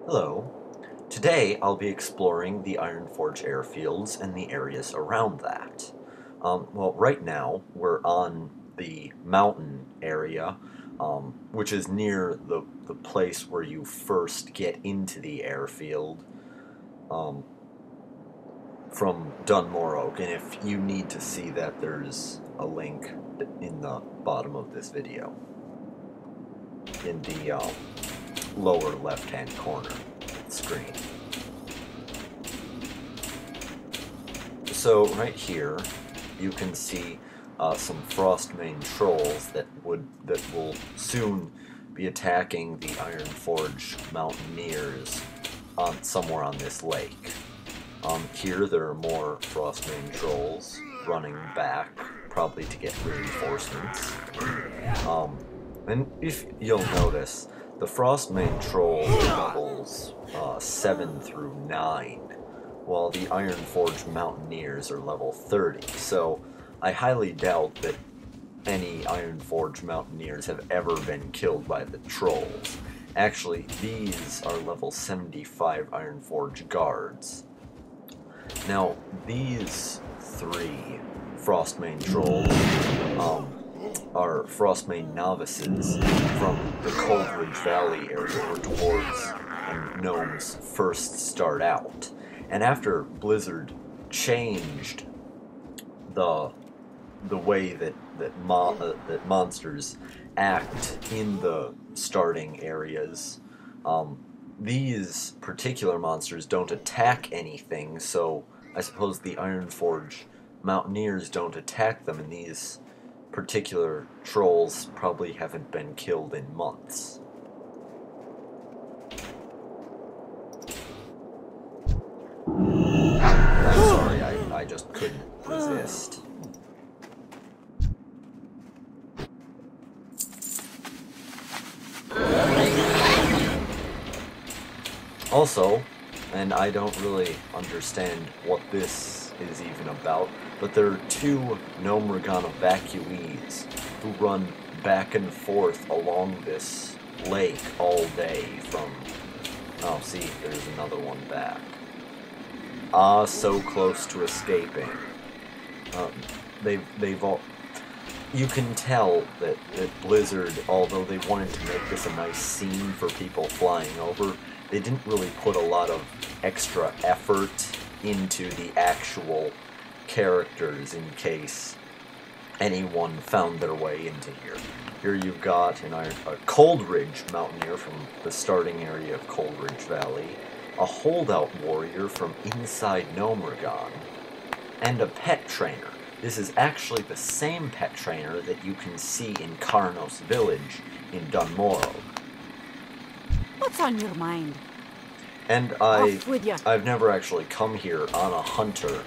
Hello. Today I'll be exploring the Ironforge Airfields and the areas around that. Well, right now we're on the mountain area, which is near the place where you first get into the airfield um, from Dunmore. And if you need to see that, there's a link in the bottom of this video, in the lower left-hand corner of the screen. So right here, you can see some Frostmane trolls that will soon be attacking the Ironforge Mountaineers somewhere on this lake. Here there are more Frostmane trolls running back, probably to get reinforcements. And if you'll notice, the Frostmane trolls are levels 7 through 9. While the Ironforge Mountaineers are level 30, so I highly doubt that any Ironforge Mountaineers have ever been killed by the trolls. Actually, these are level 75 Ironforge guards. Now, these three Frostmane trolls are Frostmane novices from the Coldridge Valley area where dwarves and gnomes first start out. And after Blizzard changed the way that monsters act in the starting areas, these particular monsters don't attack anything. So I suppose the Ironforge Mountaineers don't attack them, and these particular trolls probably haven't been killed in months. I'm sorry, I just couldn't resist. Also, and I don't really understand what this is even about, but there are two Gnomeregan evacuees who run back and forth along this lake all day from... Oh, see, there's another one back. Ah, so close to escaping. They've all... You can tell that Blizzard, although they wanted to make this a nice scene for people flying over, they didn't really put a lot of extra effort into the actual characters in case anyone found their way into here. Here you've got a Coldridge Mountaineer from the starting area of Coldridge Valley, a holdout warrior from inside Gnomeregan, and a pet trainer. This is actually the same pet trainer that you can see in Carnos Village in Dunmore. What's on your mind? And I've never actually come here on a hunter,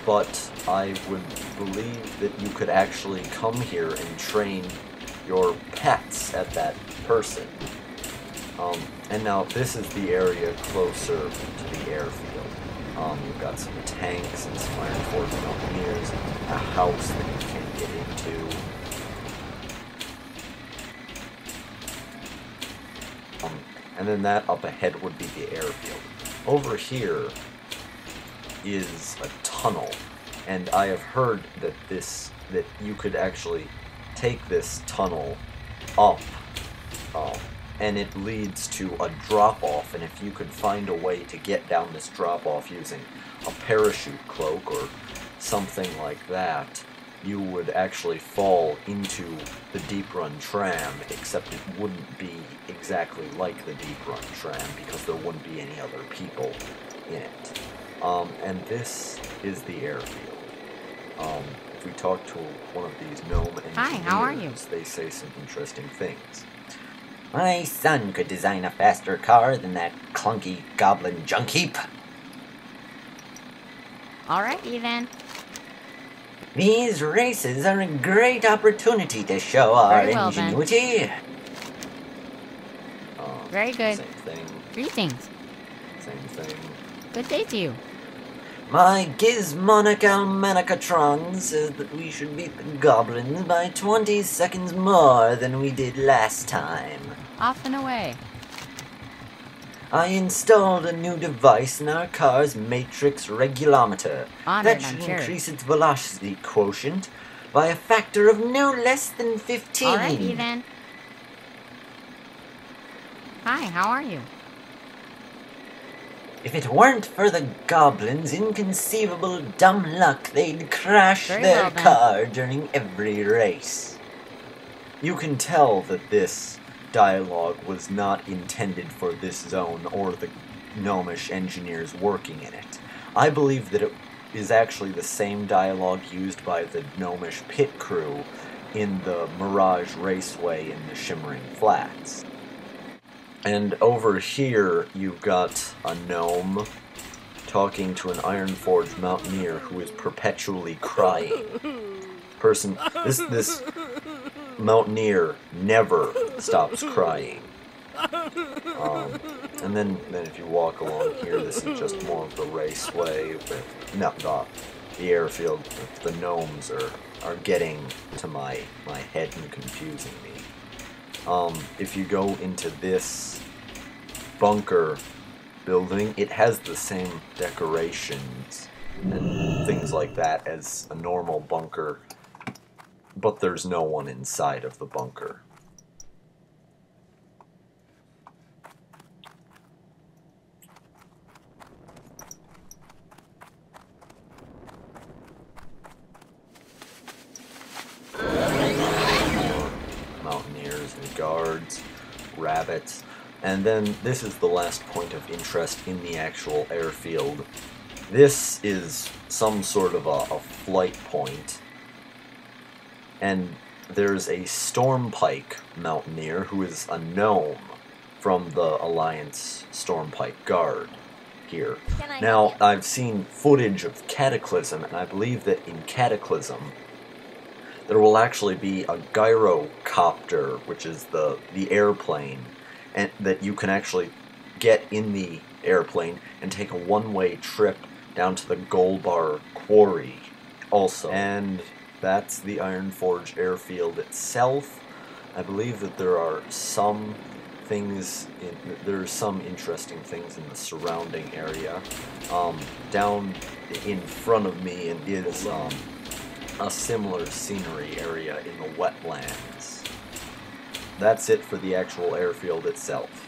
but I would believe that you could actually come here and train your pets at that person. And now this is the area closer to the airfield. You've got some tanks and some Ironforge Mountaineers, a house that you can get into. And then that up ahead would be the airfield. Over here is a tunnel, and I have heard that you could actually take this tunnel up, and it leads to a drop-off, and if you could find a way to get down this drop-off using a parachute cloak or something like that, you would actually fall into the Deep Run tram, except it wouldn't be exactly like the Deep Run tram because there wouldn't be any other people in it. And this is the airfield. If we talk to one of these gnome engineers, Hi, how are you? They say some interesting things. My son could design a faster car than that clunky goblin junk heap. Alrighty then. These races are a great opportunity to show our Very well, then. ingenuity. Very good. Same thing. Greetings. Same thing. Good day to you. My Gizmonic Almanicatron says that we should beat the goblins by 20 seconds more than we did last time. Off and away. I installed a new device in our car's matrix regulometer Honored, that I'm should sure. increase its velocity quotient by a factor of no less than 15. All right, Ethan. Hi, how are you? If it weren't for the goblins' inconceivable dumb luck, they'd crash Very their well, then. car during every race. You can tell that this dialogue was not intended for this zone or the gnomish engineers working in it. I believe that it is actually the same dialogue used by the gnomish pit crew in the Mirage Raceway in the Shimmering Flats. And over here, you've got a gnome talking to an Ironforge mountaineer who is perpetually crying. This mountaineer never stops crying. And then if you walk along here, this is just more of the raceway. The airfield. The gnomes are getting to my head and confusing me. If you go into this bunker building, it has the same decorations and things like that as a normal bunker, but there's no one inside of the bunker. Mountaineers and guards, rabbits, and then this is the last point of interest in the actual airfield. This is some sort of a flight point, and there's a Stormpike mountaineer who is a gnome from the Alliance Stormpike Guard here. Now, I've seen footage of Cataclysm, and I believe that in Cataclysm there will actually be a gyrocopter, which is the airplane, and that you can actually get in the airplane and take a one-way trip down to the Gold Bar Quarry also. And that's the Ironforge Airfield itself. I believe that there are some interesting things in the surrounding area. Down in front of me is a similar scenery area in the wetlands. That's it for the actual airfield itself.